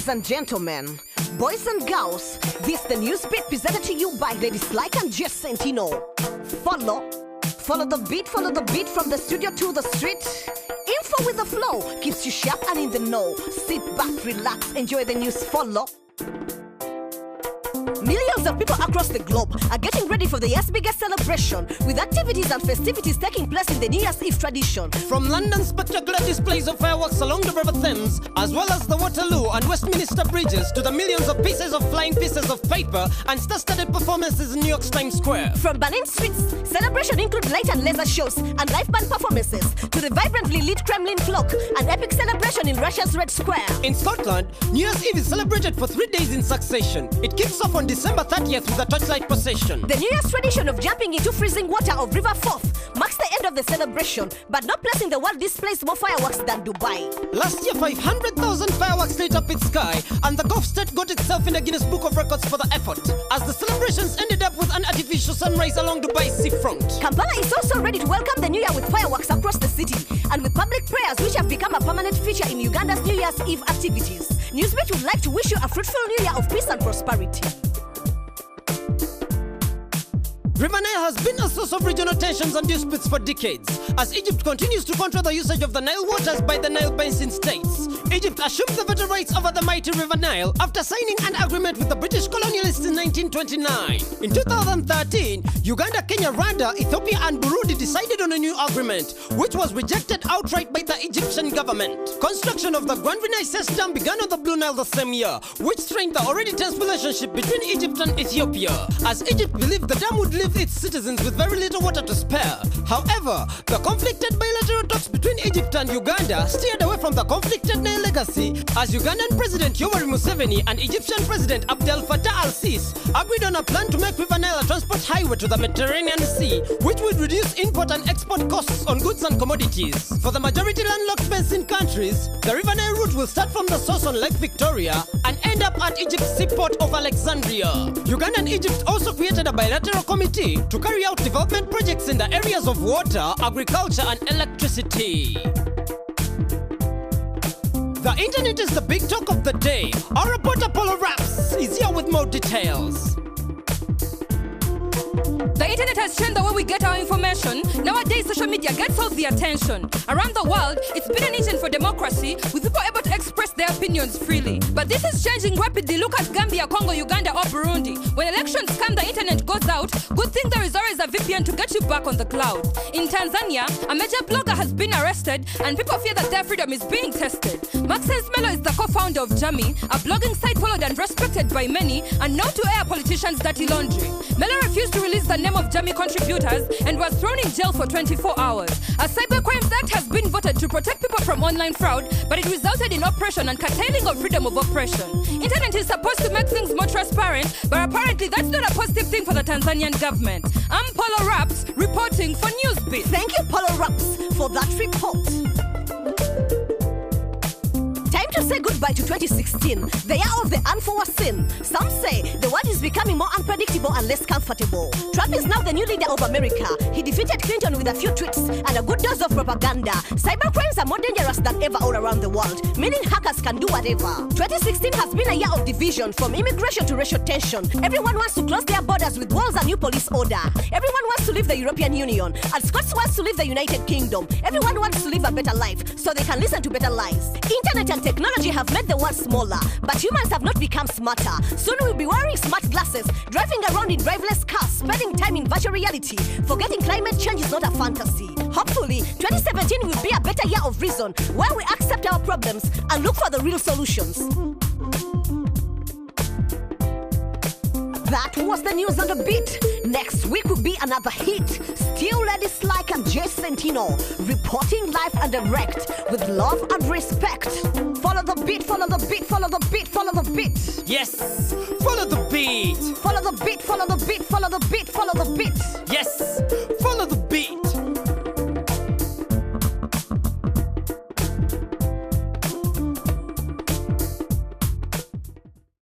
and gentlemen, boys and girls, this the news beat presented to you by Ladies Like and Jess Sentino. Follow the beat from the studio to the street. Info with the flow keeps you sharp and in the know. Sit back, relax, enjoy the news. Follow. Millions of people across the globe are getting ready for the year's biggest celebration, with activities and festivities taking place in the New Year's Eve tradition. From London's spectacular displays of fireworks along the River Thames, as well as the Waterloo and Westminster bridges, to the millions of pieces of flying pieces of paper and star-studded performances in New York's Times Square. From Berlin streets, celebration include light and laser shows and live band performances, to the vibrantly lit Kremlin clock and epic celebration in Russia's Red Square. In Scotland, New Year's Eve is celebrated for 3 days in succession. It kicks off on December 30th with a torchlight procession. The New Year's tradition of jumping into freezing water of River Forth marks the end of the celebration, but no place in the world displays more fireworks than Dubai. Last year, 500,000 fireworks lit up its sky, and the Gulf State got itself in the Guinness Book of Records for the effort, as the celebrations ended up with an artificial sunrise along Dubai's seafront. Kampala is also ready to welcome the New Year with fireworks across the city, and with public prayers which have become a permanent feature in Uganda's New Year's Eve activities. Newsbeat would like to wish you a fruitful New Year of peace and prosperity. River Nile has been a source of regional tensions and disputes for decades, as Egypt continues to control the usage of the Nile waters by the Nile Basin states. Egypt assumed the veto rights over the mighty River Nile after signing an agreement with the British colonialists in 1929. In 2013, Uganda, Kenya, Rwanda, Ethiopia and Burundi decided on a new agreement, which was rejected outright by the Egyptian government. Construction of the Grand Renaissance Dam began on the Blue Nile the same year, which strained the already tense relationship between Egypt and Ethiopia, as Egypt believed the dam would leave its citizens with very little water to spare. However, the conflicted bilateral talks between Egypt and Uganda steered away from the conflicted Nile legacy, as Ugandan President Yoweri Museveni and Egyptian President Abdel Fattah al-Sisi agreed on a plan to make River Nile a transport highway to the Mediterranean Sea, which would reduce import and export costs on goods and commodities. For the majority landlocked basin countries, the River Nile route will start from the source on Lake Victoria and end up at Egypt's seaport of Alexandria. Uganda and Egypt also created a bilateral committee to carry out development projects in the areas of water, agriculture and electricity. The internet is the big talk of the day. Our reporter Polo Raps is here with more details. The internet has changed the way we get our information. Nowadays, social media gets all the attention. Around the world, it's been an engine for democracy, with people able to express their opinions freely. But this is changing rapidly. Look at Gambia, Congo, Uganda, or Burundi. When elections come, the internet goes out. Good thing there is always a VPN to get you back on the cloud. In Tanzania, a major blogger has been arrested, and people fear that their freedom is being tested. Maxence Melo is the co-founder of Jamii, a blogging site followed and respected by many, and known to air politicians' dirty laundry. Melo refused to release the name of Jamii contributors and was thrown in jail for 24 hours. A Cybercrimes Act has been voted to protect people from online fraud, but it resulted in oppression and curtailing of freedom of oppression. Internet is supposed to make things more transparent, but apparently that's not a positive thing for the Tanzanian government. I'm Polo Raps, reporting for Newsbeat. Thank you, Polo Raps, for that report. Time to say goodbye to 2016, the year of the unforeseen. Some say the world is becoming more unpredictable and less comfortable. Trump is now the new leader of America. He defeated Clinton with a few tweets and a good dose of propaganda. Cybercrimes are more dangerous than ever all around the world, meaning hackers can do whatever. 2016 has been a year of division, from immigration to racial tension. Everyone wants to close their borders with walls and new police order. Everyone wants to leave the European Union, and Scots wants to leave the United Kingdom. Everyone wants to live a better life, so they can listen to better lies. Internet and technology have made the world smaller, but humans have not become smarter. Soon we'll be wearing smart glasses, driving around in driverless cars, spending time in virtual reality, forgetting climate change is not a fantasy. Hopefully, 2017 will be a better year of reason, where we accept our problems and look for the real solutions. That was the news on the beat. Next week will be another hit. Still Ladies Like and Jess Sentino, reporting live and direct with love and respect. Follow the beat, follow the beat, follow the beat, follow the beat. Yes, follow the beat. Follow the beat, follow the beat, follow the beat, follow the beat. Yes,